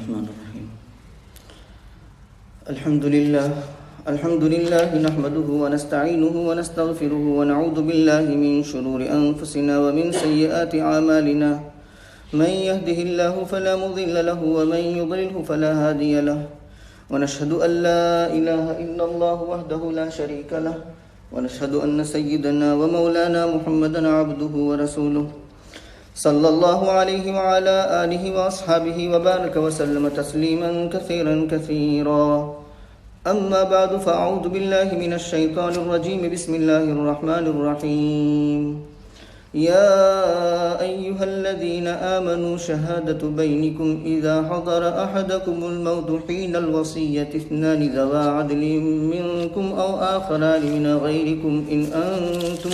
बिस्मिल्लाहिर्रहमानिर्रहीम। अल्हम्दुलिल्लाह नहमदुहु व नस्तईनुहु व नस्तगफिरुहु व नऊज़ु बिल्लाहि मिन शुरूरि अनफुसिना व मिन सय्यिआति अमालिना। मन यहदिहिल्लाहु फला मुज़िल्ल लहु व मन युज़लिल्हु फला हादिय लहु। व नशहदु अन ला इलाहा इल्लल्लाहु वहदहु ला शरीका लहु व नशहदु अन्न सय्यिदना व मौलाना मुहम्मदन अब्दुहु व रसूलुहु सल्लल्लाहु अलैहि व अला आलिहि व अस्हाबिहि व बारक व सल्लम तस्लीमन कसीरन कसीरा। अम्मा बादु फ़अऊज़ु बिल्लाहि मिनश शैतानिर रजीम। बिस्मिल्लाहिर रहमानिर रहीम। या अय्युहल्लज़ीना आमनू शहादतु बैनिकुम इज़ा हज़र अहदकुमुल मौतु हीनल वसिय्यति इस्नानि ज़वा अदलिन मिनकुम औ आखरानि मिन गैरिकुम इन अंतुम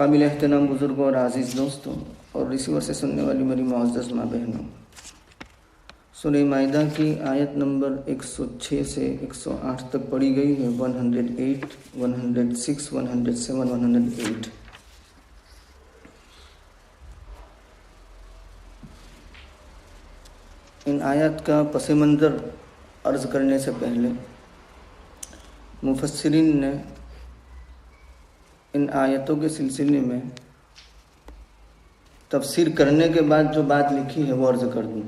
काबिल एहतराम बुज़ुर्गों और आज़ीज़ दोस्तों और रिसीवर से सुनने वाली मेरी मुअज़्ज़ज़ माँ बहनों, सूरह माइदा की आयत नंबर 106 से 108 तक पढ़ी गई है। 108, 106, 107, 108। इन आयत का पस मंज़र अर्ज़ करने से पहले मुफस्सिरीन ने इन आयतों के सिलसिले में तफसीर करने के बाद जो बात लिखी है वो अर्ज़ कर दूँ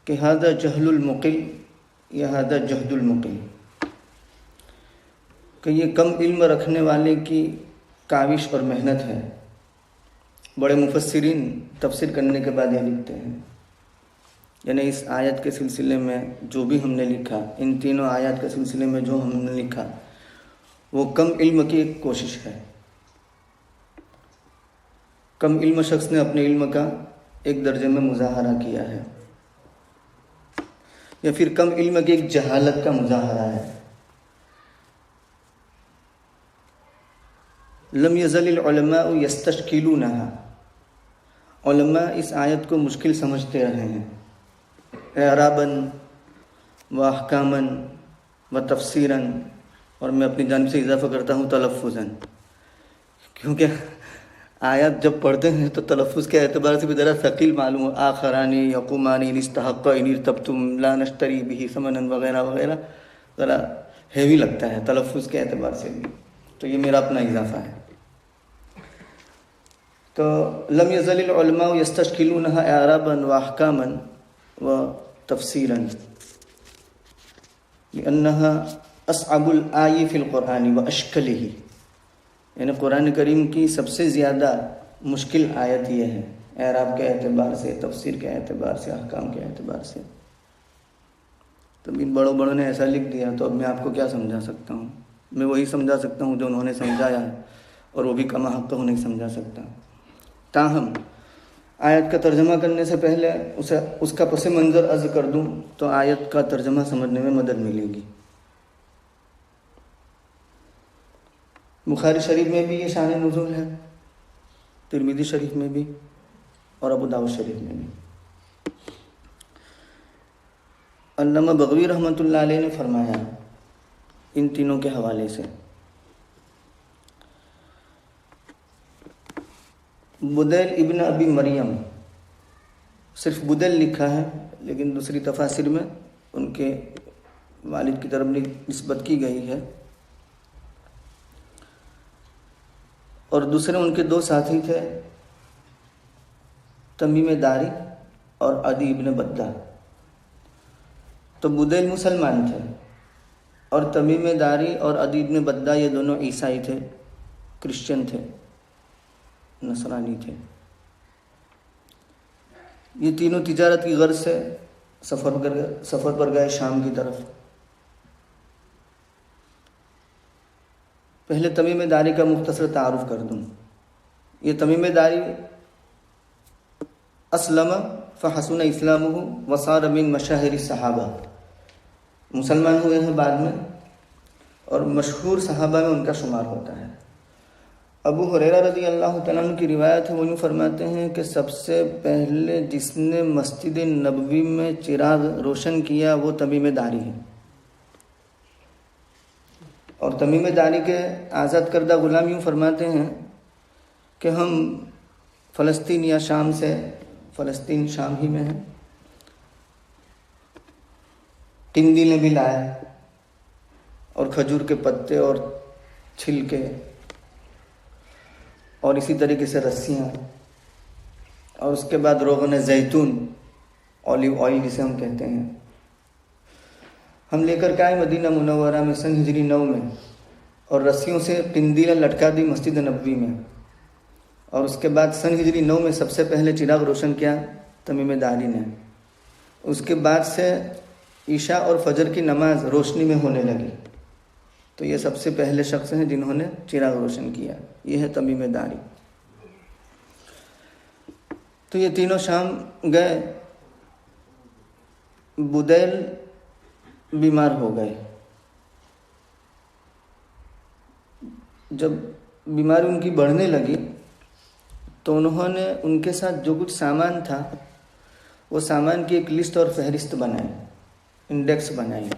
कि हादा जहलुल मुक़िल या हादा जहदुल मुक़िल, कि ये कम इल्म रखने वाले की काविश और मेहनत है। बड़े मुफस्सिरीन तफसीर करने के बाद ये लिखते हैं, यानी इस आयत के सिलसिले में जो भी हमने लिखा, इन तीनों आयत के सिलसिले में जो हमने लिखा वो कम इल्म की एक कोशिश है। कम इल्म शख्स ने अपने इल्म का एक दर्जे में मुजाहरा किया है, या फिर कम इल्म की एक जहालत का मुजाहरा है। लम यज़लिल उलमाउ यस्तशकिलूनहा, उलमा इस आयत को मुश्किल समझते रहे हैं। एराबन व अहकामन व तफसीरन, और मैं अपनी जानिब से इजाफ़ा करता हूँ तलफ़्फ़ुज़न, क्योंकि आयत जब पढ़ते हैं तो तलफ़्फ़ुज़ के एतबार से भी ज़रा सकील मालूम हो। आखरानी यक़ूमानी इस्तहक़्क़ा इन इर्तबतुम ला नश्तरी बिही समनन वग़ैरह वग़ैरह, ज़रा हेवी लगता है तलफ़्फ़ुज़ के एतबार से भी। तो ये मेरा अपना इजाफ़ा है। तो लम यज़लिल उलमाउ यस्तशकिलूनहा एराबन व अहकामन व तफ़सीरन लिअन्नहा असअबुल आय फ़िल क़ुरआन व अश्कलिही, यानी कुरान करीम की सबसे ज़्यादा मुश्किल आयत ये है, एराब के एतबार से, तफसीर के एतबार से, अहकाम के एतबार से। तो इन बड़ों ने ऐसा लिख दिया तो अब मैं आपको क्या समझा सकता हूँ? मैं वही समझा सकता हूँ जो उन्होंने समझाया है, और वो भी कमा हक़ तो नहीं समझा सकता। ताहम आयत का तर्जमा करने से पहले उसका पस मंज़र अर्ज़ कर दूँ तो आयत का तर्जमा समझने में मदद मिलेगी। बुखारी शरीफ में भी ये शान नुज़ूल है, तिरमिज़ी शरीफ में भी और अबू दाऊद शरीफ में भी। अल्लामा बग़वी रहमतुल्लाह अलैह ने फरमाया इन तीनों के हवाले से, बुदैल इब्न अबी मरियम सिर्फ बुदैल लिखा है, लेकिन दूसरी तफासिर में उनके वालिद की तरफ निस्बत की गई है। और दूसरे उनके दो साथी थे, तमीम दारी और अदी इब्न बद्दा। तो बुदैल मुसलमान थे और तमीम दारी और अदी इब्न बद्दा ये दोनों ईसाई थे, क्रिश्चियन थे, नसरानी थे। ये तीनों तिजारत की गर्ज से सफ़र पर गए शाम की तरफ। पहले तमीम दारी का मुख्तसर तारुफ कर दूँ। ये तमीम दारी अस्लम फ़हसुन इस्लामुहु वसार मिन मशाहिर सहाबा, मुसलमान हुए हैं बाद में और मशहूर सहाबा में उनका शुमार होता है। अबू हुरैरा रज़ी अल्लाह तआला अन्हु की रिवायत है, वो यूँ फरमाते हैं कि सबसे पहले जिसने मस्जिद नबवी में चिराग रोशन किया वो तमीम दारी है। और तमीम दारी के आज़ाद करदा ग़ुलाम यूँ फरमाते हैं कि हम फ़लस्तीन या शाम से, फ़लस्तीन शाम ही में है, टिंडीलें भी लाए और खजूर के पत्ते और छिलके और इसी तरीके से रस्सियाँ, और उसके बाद रोगन जैतून, ऑलिव ऑयल जिसे हम कहते हैं, हम लेकर के आए मदीना मुनव्वरा में सन हिजरी 9 में, और रस्सियों से टिंडीलें लटका दी मस्जिद नबवी में। और उसके बाद सन हिजरी 9 में सबसे पहले चिराग रोशन किया तमीम दारी ने। उसके बाद से ईशा और फजर की नमाज रोशनी में होने लगी। तो ये सबसे पहले शख्स हैं जिन्होंने चिराग रोशन किया, ये है तमीम दारी। तो ये तीनों शाम गए, बुदैल बीमार हो गए। जब बीमारी उनकी बढ़ने लगी तो उन्होंने उनके साथ जो कुछ सामान था वो सामान की एक लिस्ट और फहरिस्त बनाई, इंडेक्स बनाई,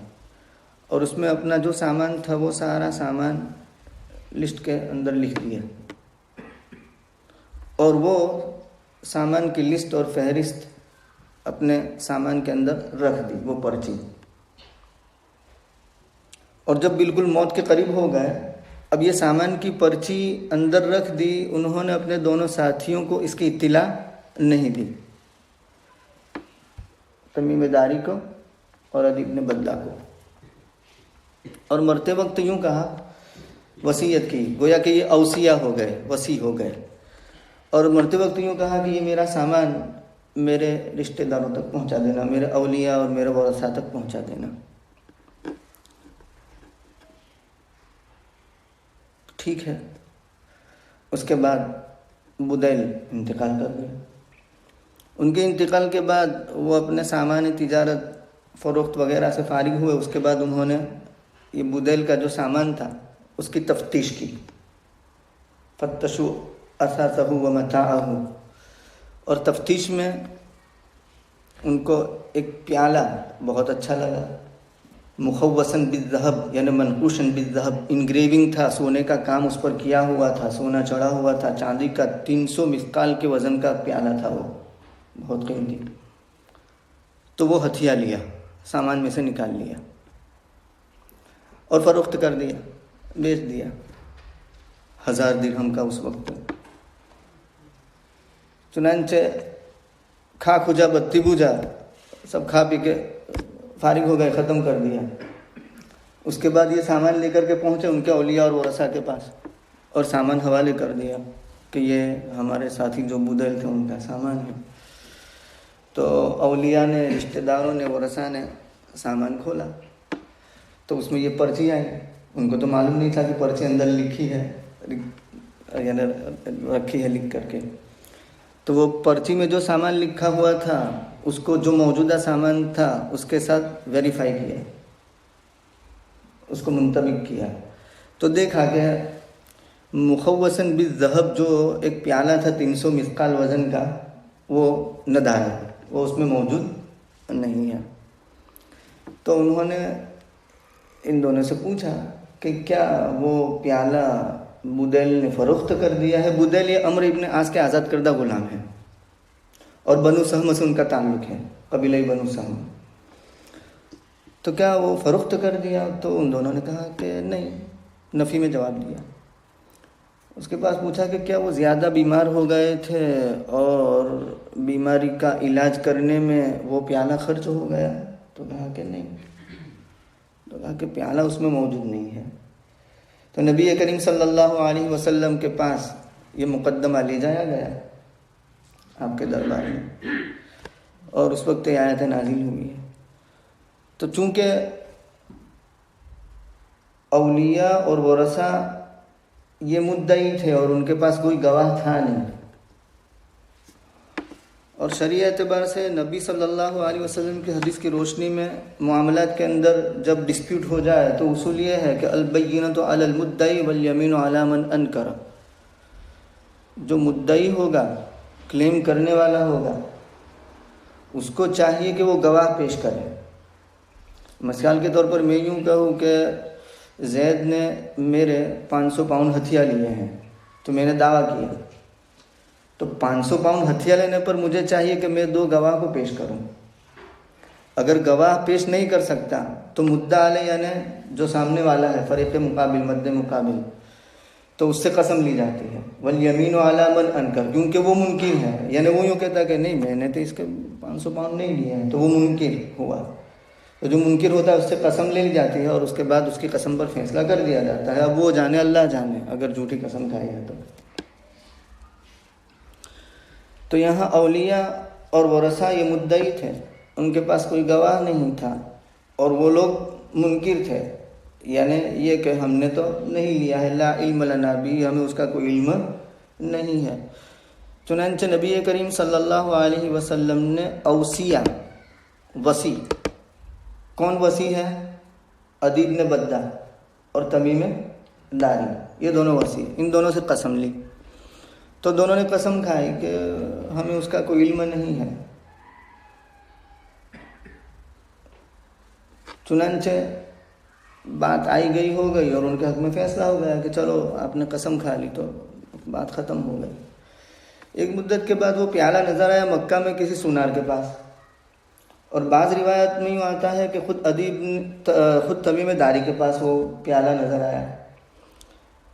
और उसमें अपना जो सामान था वो सारा सामान लिस्ट के अंदर लिख दिया। और वो सामान की लिस्ट और फहरिस्त अपने सामान के अंदर रख दी, वो पर्ची। और जब बिल्कुल मौत के करीब हो गए, अब ये सामान की पर्ची अंदर रख दी, उन्होंने अपने दोनों साथियों को इसकी इत्तिला नहीं दी, तमीम दारी को और अदी इब्न बद्दा को। और मरते वक्त यूँ कहा, वसीयत की, गोया कि ये औसिया हो गए, वसी हो गए। और मरते वक्त यूँ कहा कि ये मेरा सामान मेरे रिश्तेदारों तक पहुँचा देना, मेरे औलिया और मेरे वरसा तक पहुँचा देना। ठीक है। उसके बाद बुदैल इंतकाल कर गए। उनके इंतकाल के बाद वो अपने सामान तिजारत फ़रोख्त वगैरह से फारिग हुए। उसके बाद उन्होंने ये बुदैल का जो सामान था उसकी तफ्तीश की, फत्तशु असासहु व मताअहु। और तफ्तीश में उनको एक प्याला बहुत अच्छा लगा, मुखव्वसन बिज़्ज़हब यानी मनकूशन बिज़्ज़हब, इंग्रेविंग था, सोने का काम उस पर किया हुआ था, सोना चढ़ा हुआ था, चांदी का 300 मिस्काल के वज़न का प्याला था, वो बहुत कीमती। तो वो हथिया लिया, सामान में से निकाल लिया और फ़रोख्त कर दिया, बेच दिया 1000 दिरहम का उस वक्त। चुनांचे खा खुजा बत्ती बुझा, सब खा पी के फारिग हो गए, ख़त्म कर दिया। उसके बाद ये सामान लेकर के पहुँचे उनके औलिया और वरसा के पास, और सामान हवाले कर दिया कि ये हमारे साथी जो बुदैल थे उनका सामान है। तो औलिया ने, रिश्तेदारों ने, वरसा ने सामान खोला तो उसमें ये पर्ची आई। उनको तो मालूम नहीं था कि पर्ची अंदर लिखी है, यानी रखी है लिख करके। तो वो पर्ची में जो सामान लिखा हुआ था उसको, जो मौजूदा सामान था उसके साथ वेरीफाई किया, उसको मुंतबिक किया। तो देखा गया मुखव्वसन बिज़्ज़हब जो एक प्याला था 300 मिस्काल वज़न का, वो नदार है, वो उसमें मौजूद नहीं है। तो उन्होंने इन दोनों से पूछा कि क्या वो प्याला बुदैल ने फ़रोख्त कर दिया है? बुदैल ये अम्र इब्न आस के आज़ाद करदा ग़ुलाम है और बनु सहम से उनका ताल्लुक़ है, कबीला बनु सहम। तो क्या वो फ़रोख्त कर दिया? तो उन दोनों ने कहा कि नहीं, नफ़ी में जवाब दिया। उसके पास पूछा कि क्या वो ज़्यादा बीमार हो गए थे और बीमारी का इलाज करने में वो प्याला खर्च हो गया? तो कहा कि नहीं। तो कहा कि प्याला उसमें मौजूद नहीं है। तो नबी करीम सल्लल्लाहु अलैहि वसल्लम के पास ये मुकद्दमा ले जाया गया आपके दरबार में, और उस वक्त ये आयत नाज़िल हुई है। तो चूँकि औलिया और वरसा ये मुद्दई थे और उनके पास कोई गवाह था नहीं, और शरीय एतबार से नबी सल्लल्लाहु अलैहि वसल्लम की हदीस की रोशनी में मामलात के अंदर जब डिस्प्यूट हो जाए तो उसूल ये है कि अल-बय्यिनतु अलल मुद्दई वल यमीनु अला मन अनकर। जो मुद्दई होगा, क्लेम करने वाला होगा, उसको चाहिए कि वो गवाह पेश करे। मिसाल के तौर पर मैं यूँ कहूँ कि जैद ने मेरे 500 पाउंड हथिया लिए हैं, तो मैंने दावा किया, तो 500 पाउंड हथिया लेने पर मुझे चाहिए कि मैं 2 गवाह को पेश करूं। अगर गवाह पेश नहीं कर सकता तो मुद्दा अलैह यानी जो सामने वाला है, फरीक़े मुकाबिल, मद्दे मुकाबिल, तो उससे कसम ली जाती है। वल यमीनु अला मन अनकर, क्योंकि वो मुनकिर है, यानी वो यूँ कहता है कि नहीं मैंने तो इसके 500 पाउंड नहीं लिए हैं, तो वो मुनकिर हुआ। तो जो मुनकिर होता है उससे कसम ले ली जाती है और उसके बाद उसकी कसम पर फैसला कर दिया जाता है। अब वो जाने, अल्लाह जाने, अगर झूठी कसम खाई है तो यहाँ औलिया और वरसा ये मुद्दई थे, उनके पास कोई गवाह नहीं था और वो लोग मुनकिर थे, यानी ये कि हमने तो नहीं लिया है, ला इल्म लना भी, हमें उसका कोई इल्म नहीं है। चुनांचे नबी करीम सल्लल्लाहु अलैहि वसल्लम ने औसिया, वसी, कौन वसी है? अदीब ने बद्दा और तमीम दारी, ये दोनों वसी, इन दोनों से कसम ली। तो दोनों ने कसम खाई कि हमें उसका कोई इल्म नहीं है। चुनांचे बात आई गई हो गई और उनके हक में फैसला हो गया कि चलो आपने कसम खा ली, तो बात ख़त्म हो गई। एक मुद्दत के बाद वो प्याला नज़र आया मक्का में किसी सुनार के पास, और बाज़ रिवायत में यूँ आता है कि खुद तमीम दारी के पास वो प्याला नज़र आया।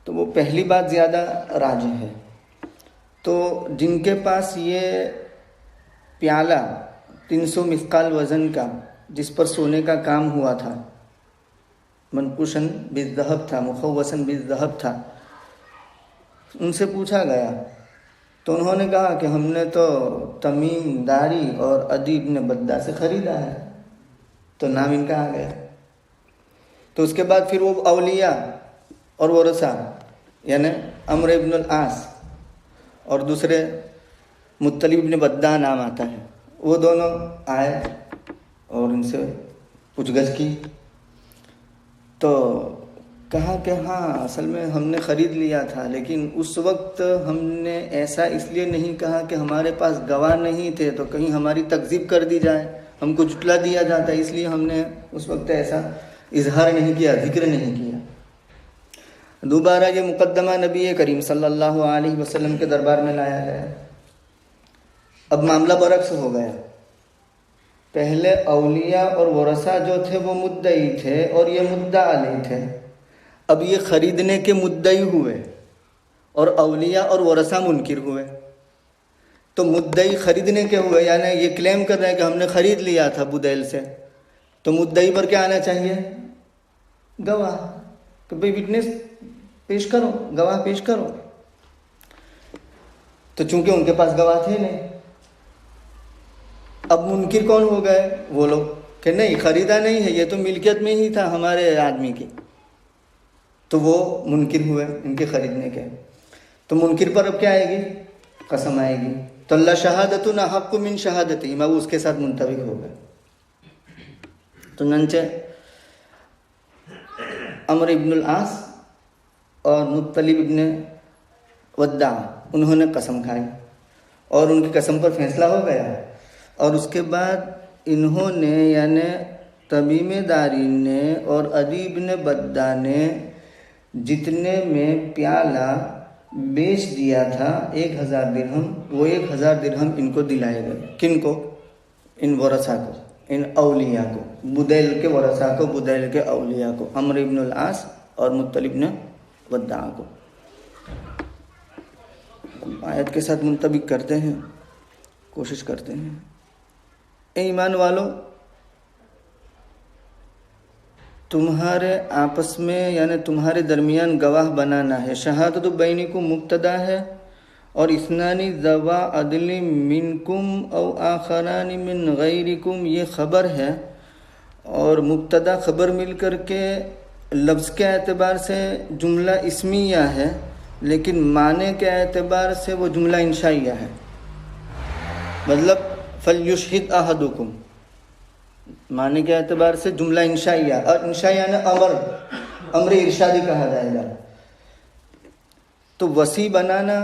तो वो पहली बात ज़्यादा राज है। तो जिनके पास ये प्याला 300 मिस्काल वज़न का, जिस पर सोने का काम हुआ था, मनकुशन बिज़्ज़हब था, मुखव्वसन बिज़्ज़हब था, उनसे पूछा गया तो उन्होंने कहा कि हमने तो तमीम दारी और अदीब ने बद्दा से ख़रीदा है। तो नाम इनका आ गया। तो उसके बाद फिर वो औलिया और वरसा यानी अम्र इब्न अल-आस और दूसरे मुत्तलिब इब्न बद्दा नाम आता है, वो दोनों आए और इनसे पूछगछ की। तो कहा कि हाँ असल में हमने ख़रीद लिया था, लेकिन उस वक्त हमने ऐसा इसलिए नहीं कहा कि हमारे पास गवाह नहीं थे तो कहीं हमारी तकज़ीब कर दी जाए, हमको जुटला दिया जाता, इसलिए हमने उस वक्त ऐसा इजहार नहीं किया, जिक्र नहीं किया। दोबारा ये मुकद्दमा नबी करीम सल्लल्लाहु अलैहि वसल्लम के दरबार में लाया गया। अब मामला बरक्स हो गया। पहले औलिया और वरसा जो थे वो मुद्दई थे और ये मुद्दा अलैह थे। अब ये ख़रीदने के मुद्दई हुए और औलिया और वरसा मुनकिर हुए। तो मुद्दई ख़रीदने के हुए, यानी ये क्लेम कर रहे हैं कि हमने ख़रीद लिया था बुदैल से, तो मुद्दई पर क्या आना चाहिए? गवाह, कि भाई विटनेस पेश करो, गवाह पेश करो। तो चूंकि उनके पास गवाह थे नहीं, अब मुनकिर कौन हो गए? वो लोग कि नहीं ख़रीदा नहीं है, ये तो मिल्कियत में ही था हमारे आदमी की। तो वो मुनकिर हुए इनके ख़रीदने के। तो मुनकिर पर अब क्या आएगी? कसम आएगी। तो अल्लाह शहादतुन अहक्कु मिन शहादती, मैं उसके साथ मुंतबिक हो गए। तो नंचे अम्र इब्न अल-आस और मुत्तलिब इब्न वद्दा उन्होंने कसम खाई और उनकी कसम पर फैसला हो गया। और उसके बाद इन्होंने यानी तमीम दारी ने और अदीब ने बद्दा ने जितने में प्याला बेच दिया था 1000 दिरहम, वो 1000 दिरहम इनको दिलाए गए। किन को? इन वरसा को, इन औलिया को, बुदैल के वरसा को, बुदैल के औलिया को, अम्र इब्न अल-आस और मुत्तलिब ने वद्दा को। आयत के साथ मुंतबिक करते हैं, कोशिश करते हैं। ए ईमान वालों, तुम्हारे आपस में यानी तुम्हारे दरमियान गवाह बनाना है। शहादत बैनिकुम मुब्तदा है और इस्नानी ज़वा अदली मिनकुम औ आखरानी मिन गैरिकुम ये ख़बर है। और मुब्तदा ख़बर मिल कर के लफ्ज़ के एतबार से जुमला इस्मिया है, लेकिन माने के एतबार से वो जुमला इंशाइया है। मतलब फलयुशहिद अहदुकुम माने के एतबार से जुमला इंशाइया, और इंशाइया ने अमर इरशादी कहा जाएगा। तो वसी बनाना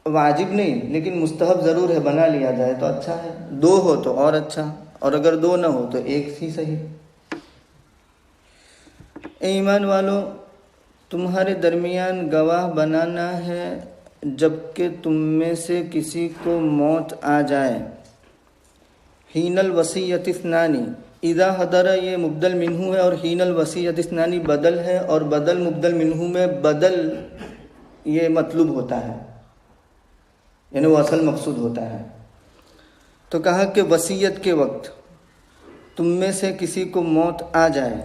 वाजिब नहीं, लेकिन मुस्तहब ज़रूर है, बना लिया जाए तो अच्छा है। 2 हो तो और अच्छा, और अगर 2 ना हो तो 1 ही सही। ईमान वालों, तुम्हारे दरमियान गवाह बनाना है जबकि तुम में से किसी को मौत आ जाए। हीनल वसीयत इस्नानी इदा हदरा ये मुबदल मिन्हू है और हीनल वसीयत इस्नानी बदल है, और बदल मुबदल मिन्हू में बदल ये मतलूब होता है, यानी वो असल मकसूद होता है। तो कहा कि वसीयत के वक्त तुम में से किसी को मौत आ जाए।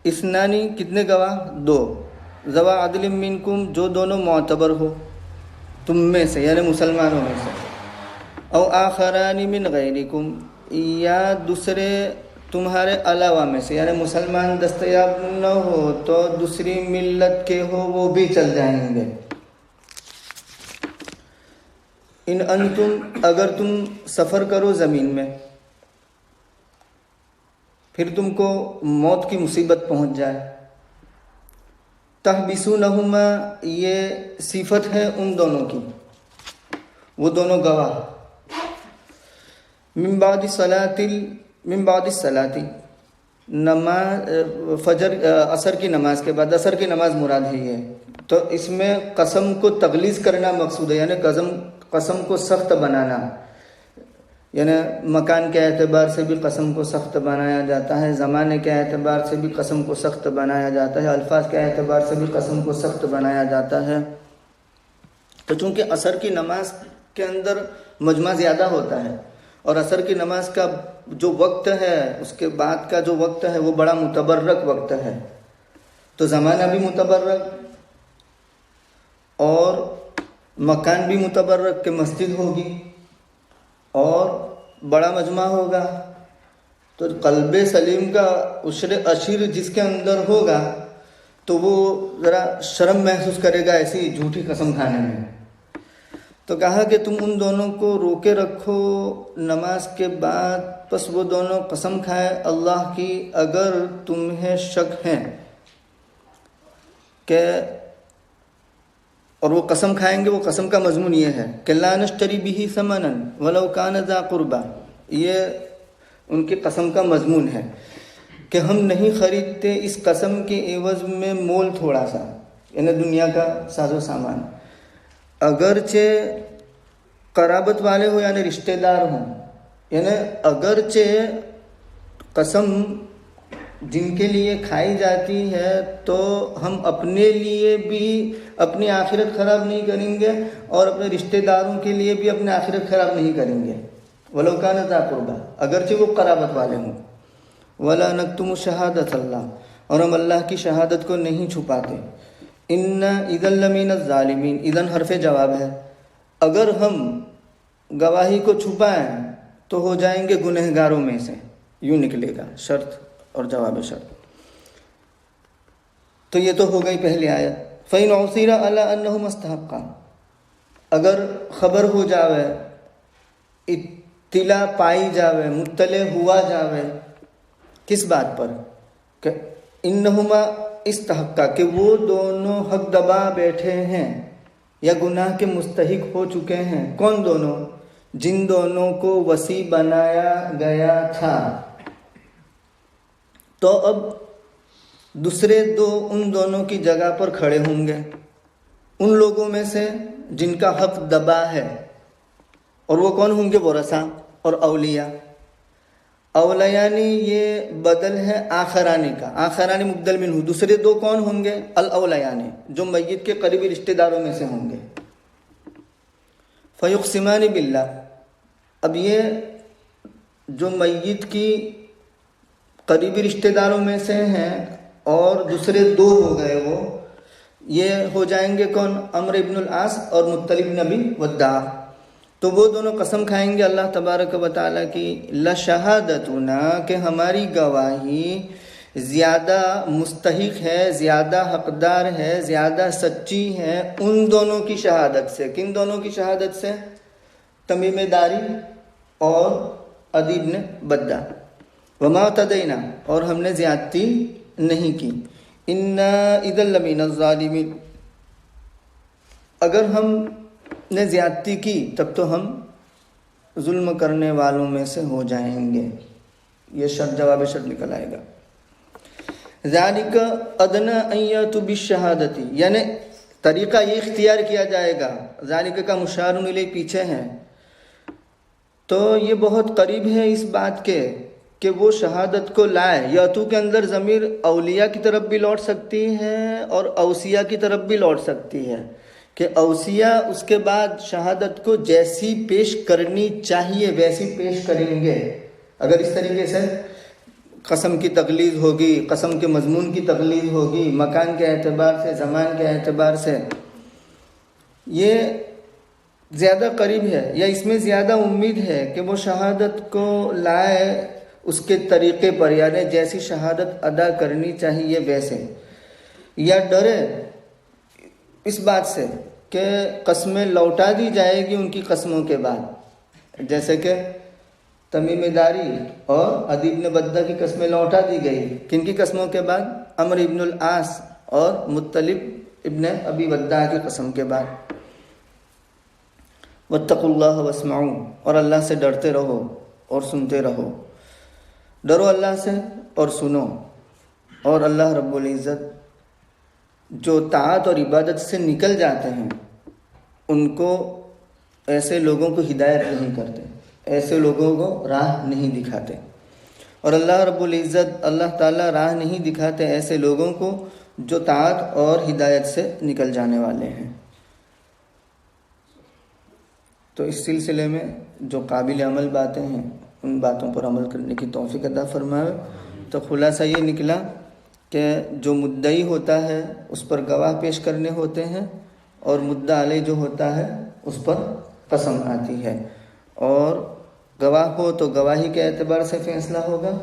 इस्नानी कितने गवाह? 2। ज़वा अदल मिनकुम जो दोनों मोतबर हो तुम में से यानी मुसलमानों में से। और आखरानी मिन गैरिकुम या दूसरे तुम्हारे अलावा में से, यानी मुसलमान दस्तयाब न हो तो दूसरी मिल्लत के हो वो भी चल जाएंगे। इन अंतुम अगर तुम सफ़र करो ज़मीन में, फिर तुमको मौत की मुसीबत पहुंच जाए। तहबिसूनहुमा ये सिफत है उन दोनों की, वो दोनों गवाह। मिन बादी सलाती नमाज फजर असर की नमाज के बाद, असर की नमाज मुराद है ये। तो इसमें कसम को तगलीज़ करना मकसूद है, यानी कसम को सख्त बनाना, यानी मकान के एतबार से भी कसम को सख्त बनाया जाता है, ज़माने के एतबार से भी कसम को सख्त बनाया जाता है, अल्फाज के एतबार से भी कसम को सख्त बनाया जाता है। तो चूँकि असर की नमाज के अंदर मजमा ज़्यादा होता है और असर की नमाज का जो वक्त है उसके बाद का जो वक्त है वो बड़ा मुतबर्रक वक्त है, तो ज़माना भी मुतबर्रक और मकान भी मुतबर्रक के मस्जिद होगी और बड़ा मजमा होगा। तो क़ल्बे सलीम का उश्र अशीर जिसके अंदर होगा तो वो ज़रा शर्म महसूस करेगा ऐसी झूठी कसम खाने में। तो कहा कि तुम उन दोनों को रोके रखो नमाज के बाद, बस वो दोनों कसम खाए अल्लाह की अगर तुम्हें शक है कि, और वो कसम खाएंगे, वो कसम का मजमून ये है कि ला नश्तरी बिही समनन वलौ कान ज़ा कुर्बा, ये उनकी कसम का मजमून है कि हम नहीं ख़रीदते इस कसम के एवज़ में मोल थोड़ा सा, यानी दुनिया का साजो सामान, अगरचे कराबत वाले हो यानी रिश्तेदार हों, यानी अगरचे कसम जिनके लिए खाई जाती है तो हम अपने लिए भी अपनी आखिरत ख़राब नहीं करेंगे और अपने रिश्तेदारों के लिए भी अपनी आखिरत ख़राब नहीं करेंगे। वलो कान ज़ा कुर्बा, अगरचे वो कराबत वाले हों। वला नक्तुमु शहादत अल्लाह, और हम अल्लाह की शहादत को नहीं छुपाते। इन्ना इदन लमीन ज़ालिमीन, इदन हरफ़े जवाब है, अगर हम गवाही को छुपाएं तो हो जाएंगे गुनहगारों में से, यूँ निकलेगा शर्त और जवाब शर्त। तो ये तो हो गई पहली आयत। फ़इन औसीरा अला अन्नहु मुस्तहक़्क़ा, अगर ख़बर हो जावे, इत्तिला पाई जावे, मुत्तले हुआ जावे, किस बात पर? कि इन्नहुमा इस्तहक्का, कि वो दोनों हक दबा बैठे हैं या गुनाह के मुस्तहिक हो चुके हैं। कौन दोनों? जिन दोनों को वसी बनाया गया था। तो अब दूसरे दो उन दोनों की जगह पर खड़े होंगे, उन लोगों में से जिनका हक दबा है। और वो कौन होंगे? वरसा और औलिया। औलियानी ये बदल है आखरानी का, आखरानी मुब्दल मिनहु। दूसरे दो कौन होंगे? अल औलियानी, जो मैयत के करीबी रिश्तेदारों में से होंगे। फयुक़सिमानी बिल्लाह, अब ये जो मैयत की करीबी रिश्तेदारों में से हैं और दूसरे दो हो गए, वो ये हो जाएंगे कौन? अम्र इब्नुल आस और मुत्तलिब बिन अबी वद्दाह। तो वो दोनों कसम खाएंगे अल्लाह तबारक व तआला की, लशहादतुना, कि हमारी गवाही ज़्यादा मुस्तहिक है, ज़्यादा हकदार है, ज़्यादा सच्ची है उन दोनों की शहादत से। किन दोनों की शहादत से? तमीम दारी और अदी इब्न बद्दा। वमा तदैना, और हमने ज़्यादती नहीं की। इन्ना इदल लमीन ज़ालिमीन, अगर हमने ज़्यादती की तब तो हम जुल्म करने वालों में से हो जाएंगे। ये शर्त, जवाब शर्त निकल आएगा। ज़ालिका अदना अन यअतू बिश्शहादती, यानी तरीक़ा ये इख्तियार किया जाएगा। ज़ालिका का मुशारुन इलैह पीछे है, तो ये बहुत करीब है इस बात के कि वो शहादत को लाए। यतू के अंदर ज़मीर औलिया की तरफ भी लौट सकती है और औसिया की तरफ भी लौट सकती है, कि औसिया उसके बाद शहादत को जैसी पेश करनी चाहिए वैसी पेश करेंगे। अगर इस तरीके से कसम की तकलीद होगी, कसम के मजमून की तकलीद होगी, मकान के एतबार से, ज़मान के एतबार से, ये ज़्यादा करीब है या इसमें ज़्यादा उम्मीद है कि वो शहादत को लाए उसके तरीक़े पर, यानी जैसी शहादत अदा करनी चाहिए वैसे। या डरे इस बात से कि कस्में लौटा दी जाएगी उनकी कस्मों के बाद, जैसे कि तमीमेदारी और अदी इब्न बद्दा की कस्में लौटा दी गई। किन की कस्मों के बाद? अम्र इब्नुल आस और मुत्तलिब इब्न अबी वद्दा की कसम के बाद। वत्तकुल्लाह वस्माऊ, और अल्लाह से डरते रहो और सुनते रहो। डरो अल्लाह से और सुनो। और अल्लाह रब्बुल इज़्ज़त जो ताअत और इबादत से निकल जाते हैं उनको, ऐसे लोगों को हिदायत नहीं करते, ऐसे लोगों को राह नहीं दिखाते। और अल्लाह रब्बुल इज़्ज़त, अल्लाह ताला राह नहीं दिखाते ऐसे लोगों को जो ताअत और हिदायत से निकल जाने वाले हैं। तो इस सिलसिले में जो काबिल अमल बातें हैं उन बातों पर अमल करने की तौफीक अता फरमाए। तो खुलासा ये निकला कि जो मुद्दई होता है उस पर गवाह पेश करने होते हैं, और मुद्दा अलैह जो होता है उस पर कसम आती है। और गवाह हो तो गवाही के एतबार से फ़ैसला होगा,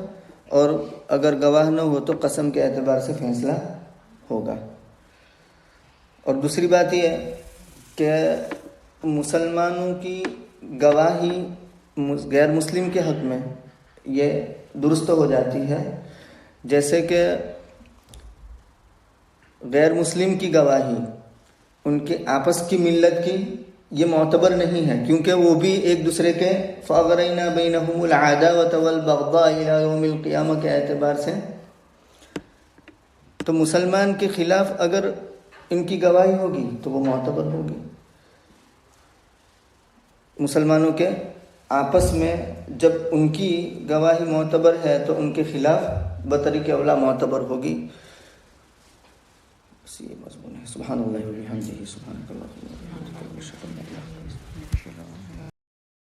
और अगर गवाह न हो तो कसम के एतबार से फ़ैसला होगा। और दूसरी बात यह कि मुसलमानों की गवाही गैर मुस्लिम के हक़ में ये दुरुस्त हो जाती है, जैसे कि गैर मुस्लिम की गवाही उनके आपस की मिल्लत की ये मोतबर नहीं है, क्योंकि वो भी एक दूसरे के फ़अग़रैना बैनहुमुल अदावत वल बग़दा इला यौमिल क़ियामा के एतबार से। तो मुसलमान के ख़िलाफ़ अगर इनकी गवाही होगी तो वो मोतबर होगी। मुसलमानों के आपस में जब उनकी गवाही मोतबर है तो उनके ख़िलाफ़ बतरीक़े औला मोतबर होगी। ये मज़मून है। सुब्हानल्लाहि व बिहम्दिही, सुब्हानकल्लाहुम्मा व बिहम्दिका, अशहदु अन ला इलाहा इल्ला अंता, अस्तगफिरुका व अतूबु इलैक।